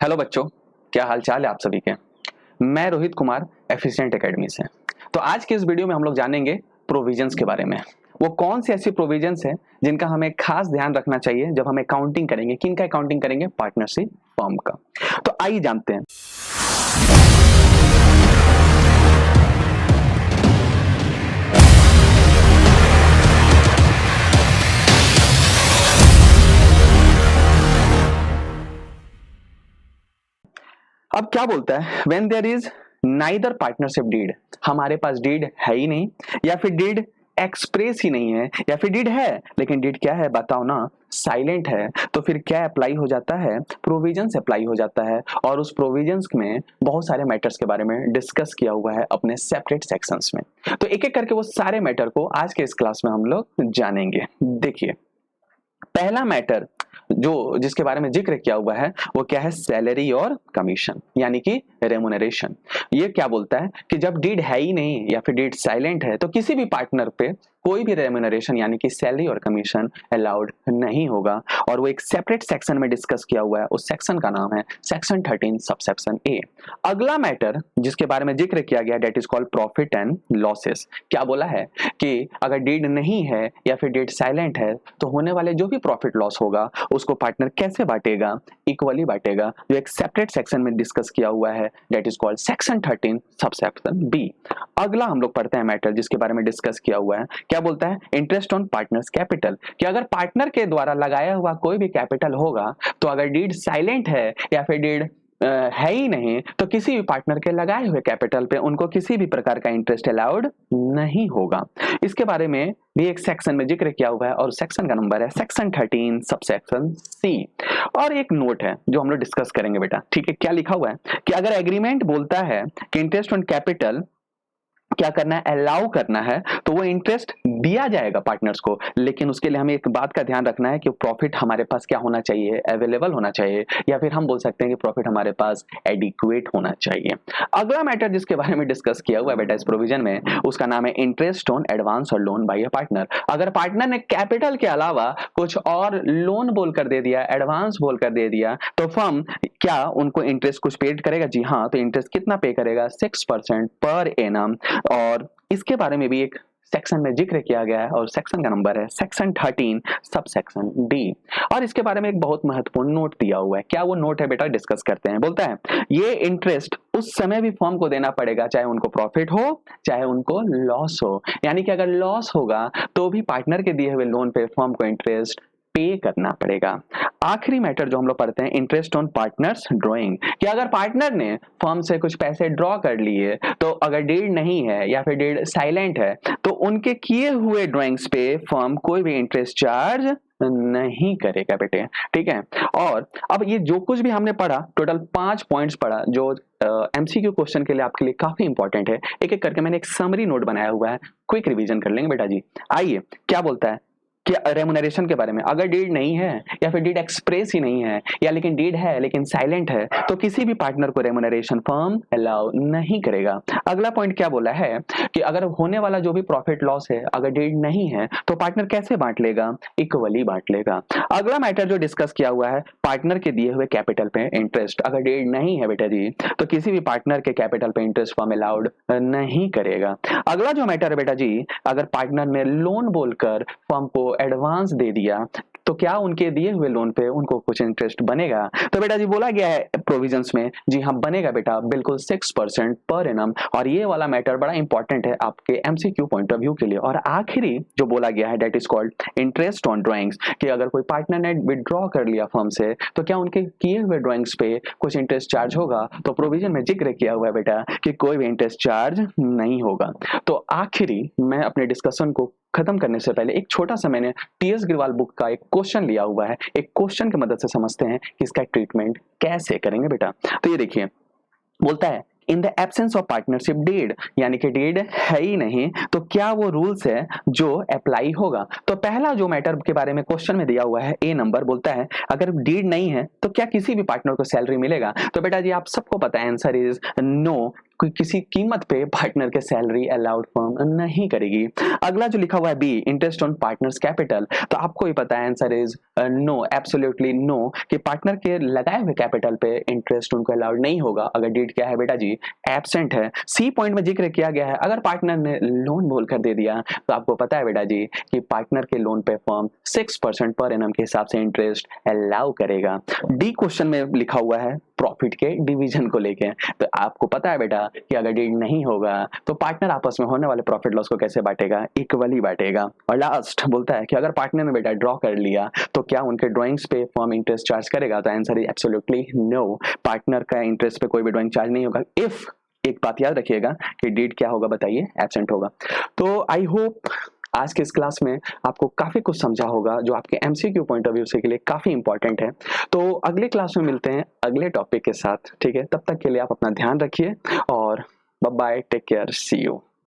Hello बच्चों, क्या हाल चाल है आप सभी के। मैं रोहित कुमार एफिशिएंट एकेडमी से। तो आज के इस वीडियो में हम लोग जानेंगे प्रोविजंस के बारे में। वो कौन सी ऐसी प्रोविजंस है जिनका हमें खास ध्यान रखना चाहिए जब हम अकाउंटिंग करेंगे। किनका अकाउंटिंग करेंगे? पार्टनरशिप फर्म का। तो आइए जानते हैं। अब क्या बोलता है, when there is neither partnership deed, हमारे पास डीड है ही नहीं, या फिर डीड एक्सप्रेस ही नहीं है, या फिर डीड है लेकिन डीड क्या है बताओ ना, साइलेंट है। तो फिर क्या अप्लाई हो जाता है? प्रोविजंस अप्लाई हो जाता है। और उस प्रोविजंस में बहुत सारे मैटर्स के बारे में डिस्कस किया हुआ है अपने सेपरेट सेक्शंस में। तो एक एक करके वो सारे मैटर को आज के इस क्लास में हम लोग जानेंगे। देखिए, पहला मैटर जो जिसके बारे में जिक्र किया हुआ है वो क्या है? सैलरी और कमीशन, यानी कि रेमुनरेशन। ये क्या बोलता है कि जब डीड है ही नहीं या फिर डीड साइलेंट है तो किसी भी पार्टनर पे कोई भी रेमुनरेशन यानी कि सैलरी और कमीशन अलाउड नहीं होगा। और वो एक सेपरेट सेक्शन में डिस्कस किया हुआ है। उस सेक्शन का नाम है सेक्शन 13 सबसेक्शन ए। अगला मैटर जिसके बारे में जिक्र किया गया that is called profit and losses. क्या बोला है कि अगर डीड नहीं है या फिर डीड साइलेंट है तो होने वाले जो भी प्रॉफिट लॉस होगा उसको पार्टनर कैसे बांटेगा? इक्वली बांटेगा। जो एक सेपरेट सेक्शन में डिस्कस किया हुआ है that is called section 13 subsection B. अगला हम लोग पढ़ते हैं मैटर जिसके बारे में डिस्कस किया हुआ है। क्या बोलता है? इंटरेस्ट ऑन पार्टनर्स कैपिटल, कि अगर पार्टनर के द्वारा लगाया हुआ कोई भी कैपिटल होगा तो अगर डीड साइलेंट है या फिर डीड है ही नहीं तो किसी भी पार्टनर के लगाए हुए कैपिटल पे उनको किसी भी प्रकार का इंटरेस्ट अलाउड नहीं होगा। इसके बारे में भी एक सेक्शन में जिक्र किया हुआ है और सेक्शन का नंबर है सेक्शन 13 सबसेक्शन सी। और एक नोट है जो हम लोग डिस्कस करेंगे बेटा, ठीक है। क्या लिखा हुआ है कि अगर एग्रीमेंट बोलता है कि इंटरेस्ट ऑन कैपिटल क्या करना है? अलाउ करना है, तो वो इंटरेस्ट दिया जाएगा पार्टनर्स को। लेकिन उसके लिए हमें एक बात का ध्यान रखना है कि प्रॉफिट हमारे पास क्या होना चाहिए? अवेलेबल होना चाहिए, या फिर हम बोल सकते हैं कि प्रॉफिट हमारे पास एडिक्वेट होना चाहिए। अगला मैटर जिसके बारे में डिस्कस किया हुआ है बेटा इस प्रोविजन में, उसका नाम है इंटरेस्ट ऑन एडवांस और लोन बाय अ पार्टनर। अगर पार्टनर ने कैपिटल के अलावा कुछ और लोन बोलकर दे दिया, एडवांस बोलकर दे दिया, तो फर्म क्या उनको इंटरेस्ट कुछ पेड करेगा? जी हाँ। तो इंटरेस्ट कितना पे करेगा? 6% पर एनम। और इसके बारे में भी एक सेक्शन में जिक्र किया गया है और सेक्शन का नंबर है सेक्शन 13 सबसेक्शन डी। और इसके बारे में एक बहुत महत्वपूर्ण नोट दिया हुआ है। क्या वो नोट है बेटा? डिस्कस करते हैं। बोलता है ये इंटरेस्ट उस समय भी फर्म को देना पड़ेगा चाहे उनको प्रॉफिट हो चाहे उनको लॉस हो। यानी कि अगर लॉस होगा तो भी पार्टनर के दिए हुए लोन पे फर्म को इंटरेस्ट पे करना पड़ेगा। आखिरी मैटर जो हम लोग पढ़ते हैं इंटरेस्ट ऑन पार्टनर्स ड्रॉइंग, कि अगर पार्टनर ने फर्म से कुछ पैसे ड्रॉ कर लिए तो अगर डीड नहीं है या फिर डीड साइलेंट है तो उनके किए हुए ड्रॉइंग्स पे फर्म कोई भी इंटरेस्ट चार्ज नहीं करेगा बेटे, ठीक है। और अब ये जो कुछ भी हमने पढ़ा, टोटल 5 पॉइंट्स पढ़ा जो एमसीक्यू क्वेश्चन के लिए आपके लिए काफी इंपॉर्टेंट है। एक एक करके मैंने एक समरी नोट बनाया हुआ है, क्विक रिवीजन कर लेंगे बेटा जी। आइए, क्या बोलता है कि रेमुनरेशन के बारे में, अगर डीड नहीं है या फिर डीड एक्सप्रेस ही नहीं है, या लेकिन डीड है लेकिन साइलेंट है, तो किसी भी पार्टनर को रेमुनरेशन फर्म अलाउ नहीं करेगा। अगला पॉइंट क्या बोला है कि अगर होने वाला जो भी प्रॉफिट लॉस है अगर डीड नहीं है तो पार्टनर कैसे बांट लेगा? इक्वली बांट लेगा। अगला मैटर जो डिस्कस किया हुआ है पार्टनर के दिए हुए कैपिटल पे इंटरेस्ट, अगर डीड नहीं है बेटा जी तो किसी भी पार्टनर के कैपिटल पे इंटरेस्ट फर्म अलाउड नहीं करेगा। अगला जो मैटर है बेटा जी, अगर पार्टनर ने लोन बोलकर फर्म को एडवांस दे दिया तो क्या उनके दिए हुए लोन पे उनको कुछ इंटरेस्ट बनेगा? तो बेटा जी बोला गया है प्रोविजंस में, जी हाँ बनेगा बेटा, बिल्कुल 6% पर एनम। और ये वाला मैटर बड़ा इंपॉर्टेंट है आपके एमसीक्यू पॉइंट ऑफ व्यू के लिए। और आखिरी जो बोला गया है that is called interest on drawings, कि अगर कोई पार्टनर ने विड्रॉ कर लिया फर्म से तो क्या उनके किए हुए ड्राइंग्स पे कुछ इंटरेस्ट चार्ज होगा? तो प्रोविजन में जिक्र किया हुआ है बेटा कि कोई भी इंटरेस्ट चार्ज नहीं होगा। तो आखिरी मैं अपने डिस्कशन को खत्म करने से पहले एक छोटा सा मैंने टीएस ग्रिवाल बुक का एक क्वेश्चन लिया हुआ है। एक क्वेश्चन की मदद से समझते हैं कि इसका ट्रीटमेंट कैसे करेंगे बेटा। तो ये देखिए, बोलता है in the absence of partnership deed, यानी कि डीड है ही नहीं तो क्या वो रूल्स है जो अप्लाई होगा? तो पहला जो मैटर के बारे में क्वेश्चन में दिया हुआ है ए नंबर, बोलता है अगर डीड नहीं है तो क्या किसी भी पार्टनर को सैलरी मिलेगा? तो बेटा जी आप सबको पता है आंसर इज नो, कोई किसी कीमत पे पार्टनर के सैलरी अलाउड फर्म नहीं करेगी। अगला जो लिखा हुआ है B, interest on partners capital, तो आपको ही पता है answer is no, absolutely no, कि पार्टनर के लगाए हुए कैपिटल पे इंटरेस्ट उनको अलाउड नहीं होगा अगर डीड क्या है बेटा जी, एब्सेंट है। सी पॉइंट में जिक्र किया गया है अगर पार्टनर ने लोन बोलकर दे दिया तो आपको पता है बेटा जी कि पार्टनर के लोन पे फर्म 6% पर एनम के हिसाब से इंटरेस्ट अलाउ करेगा। डी क्वेश्चन में लिखा हुआ है प्रॉफिट के डिवीजन को लेके, तो आपको पता है बेटा कि अगर डीड नहीं होगा तो पार्टनर आपस में होने वाले प्रॉफिट लॉस को कैसे बांटेगा, इक्वली बांटेगा। और लास्ट बोलता है कि अगर पार्टनर ने बेटा ड्रॉ कर लिया तो क्या उनके ड्राइंग्स पे फर्म इंटरेस्ट चार्ज करेगा, तो answer is absolutely no, partner का इंटरेस्ट पे कोई भी ड्राइंग चार्ज नहीं होगा इफ, एक बात याद रखिएगा कि डीड क्या होगा बताइए, एब्सेंट होगा। तो आई होप आज के इस क्लास में आपको काफी कुछ समझा होगा जो आपके एमसीक्यू पॉइंट ऑफ व्यू से के लिए काफी इंपॉर्टेंट है। तो अगले क्लास में मिलते हैं अगले टॉपिक के साथ, ठीक है, तब तक के लिए आप अपना ध्यान रखिए और bye bye, take care, see you.